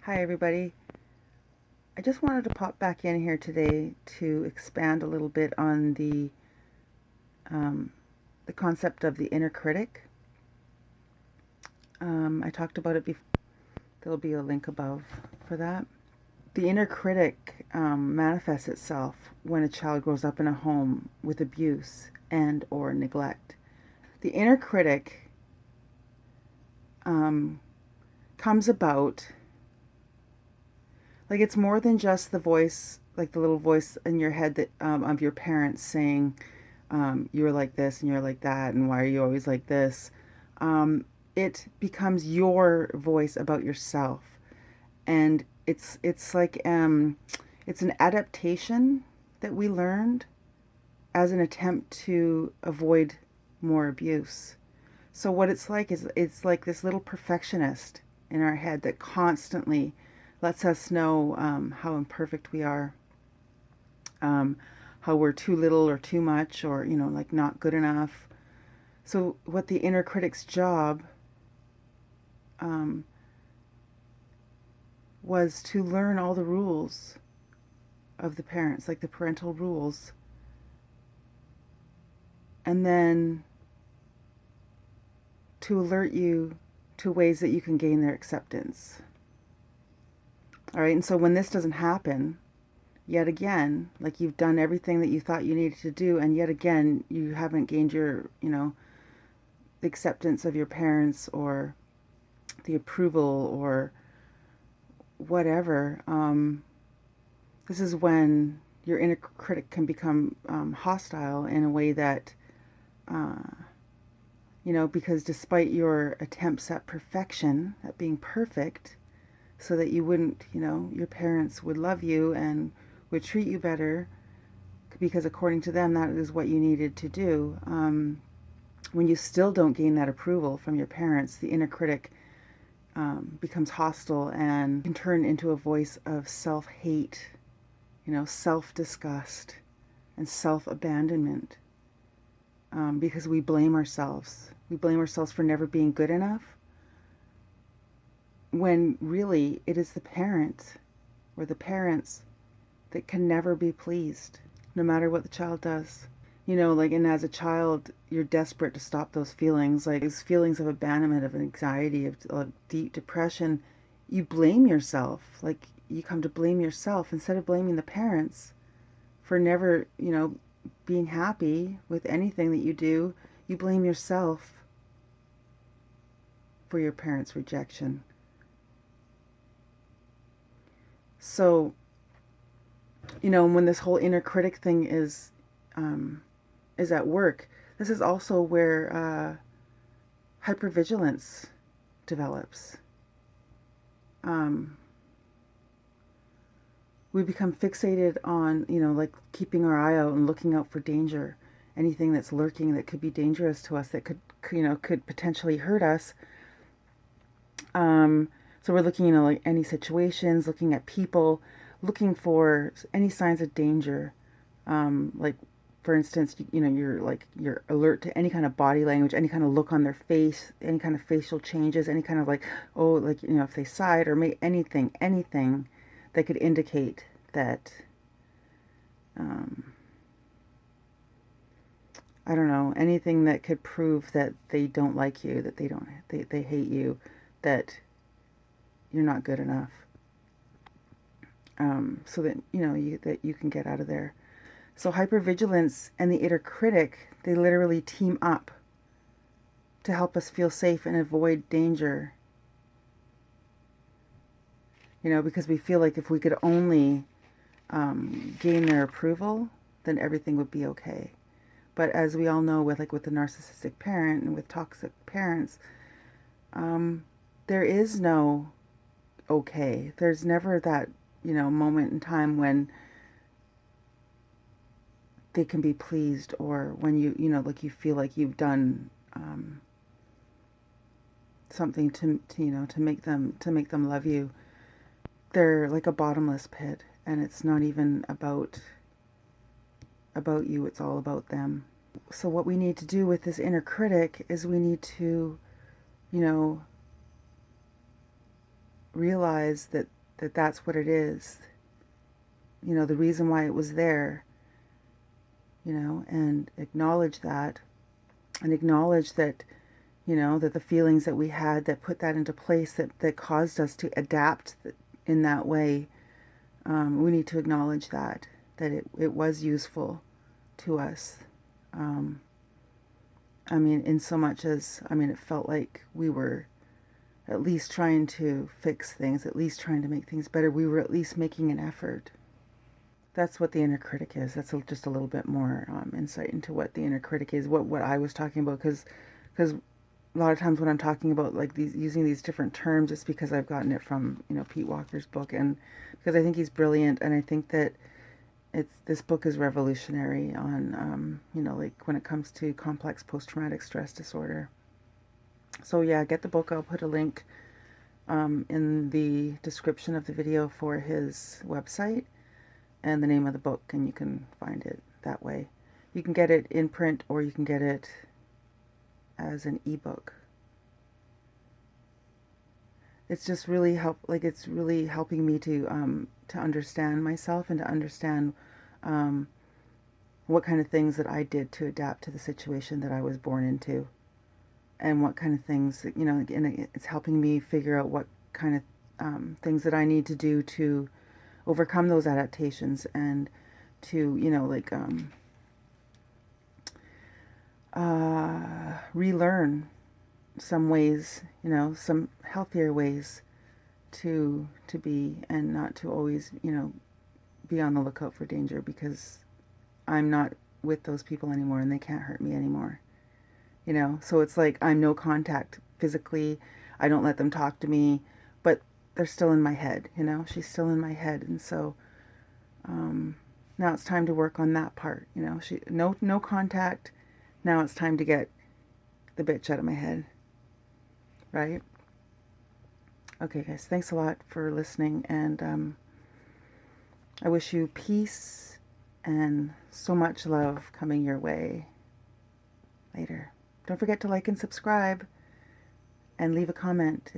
Hi everybody. I just wanted to pop back in here today to expand a little bit on the concept of the inner critic. I talked about it before. There'll be a link above for that. The inner critic manifests itself when a child grows up in a home with abuse and or neglect. The inner critic comes about, like, it's more than just the voice, like the little voice in your head that of your parents saying, you're like this and you're like that, and why are you always like this? It becomes your voice about yourself, and it's like it's an adaptation that we learned as an attempt to avoid more abuse. So what it's like is it's like this little perfectionist in our head that constantly lets us know how imperfect we are, how we're too little or too much, or like not good enough. So what the inner critic's job um, was to learn all the rules of the parents, like the parental rules, and then to alert you to ways that you can gain their acceptance. All right, and so when this doesn't happen, yet again, like you've done everything that you thought you needed to do, and yet again, you haven't gained your, the acceptance of your parents or the approval or whatever. This is when your inner critic can become hostile in a way that, because despite your attempts at perfection, at being perfect, so that you wouldn't, your parents would love you and would treat you better, because according to them, that is what you needed to do. When you still don't gain that approval from your parents, the inner critic becomes hostile and can turn into a voice of self-hate, self-disgust and self-abandonment, because we blame ourselves. We blame ourselves for never being good enough, when really it is the parent or the parents that can never be pleased, no matter what the child does. And as a child, you're desperate to stop those feelings, like these feelings of abandonment, of anxiety, of deep depression. You blame yourself, like you come to blame yourself instead of blaming the parents for never, being happy with anything that you do. You blame yourself for your parents' rejection. So, when this whole inner critic thing is at work, this is also where hypervigilance develops. We become fixated on, like keeping our eye out and looking out for danger, anything that's lurking that could be dangerous to us, that could potentially hurt us. So we're looking, like any situations, looking at people, looking for any signs of danger. Like, for instance, you're alert to any kind of body language, any kind of look on their face, any kind of facial changes, any kind of if they sighed or made anything that could indicate that, I don't know, anything that could prove that they don't like you, that they hate you, that you're not good enough, so that that you can get out of there. So hypervigilance and the inner critic, they literally team up to help us feel safe and avoid danger. Because we feel like if we could only gain their approval, then everything would be okay. But as we all know, with the narcissistic parent and with toxic parents, there is no okay. There's never that, moment in time when they can be pleased, or when you feel like you've done something to make them love you. They're like a bottomless pit, and it's not even about you, it's all about them. So what we need to do with this inner critic is we need to, realize that that that's what it is, you know, the reason why it was there, you know, and acknowledge that, and acknowledge that, you know, that the feelings that we had that put that into place, that caused us to adapt in that way, we need to acknowledge that it was useful to us. I mean, in so much as, I mean, it felt like we were at least trying to fix things, at least trying to make things better. We were at least making an effort. That's what the inner critic is. That's just a little bit more insight into what the inner critic is, what I was talking about, because a lot of times when I'm talking about like these, using these different terms, it's because I've gotten it from, you know, Pete Walker's book, and because I think he's brilliant, and I think that this book is revolutionary on, you know, like when it comes to complex post-traumatic stress disorder. So yeah, get the book. I'll put a link in the description of the video for his website and the name of the book, and you can find it that way. You can get it in print, or you can get it as an ebook. It's just really it's really helping me to understand myself, and to understand what kind of things that I did to adapt to the situation that I was born into, and what kind of things that, you know, and it's helping me figure out what kind of things that I need to do to overcome those adaptations, and to, you know, like relearn some ways, you know, some healthier ways to be, and not to always, you know, be on the lookout for danger, because I'm not with those people anymore and they can't hurt me anymore, you know. So it's like I'm no contact physically. I don't let them talk to me, but they're still in my head, you know. She's still in my head, and so now it's time to work on that part, you know. No contact. Now it's time to get the bitch out of my head, right? Okay, guys, thanks a lot for listening, and I wish you peace and so much love coming your way. Later. Don't forget to like and subscribe, and leave a comment.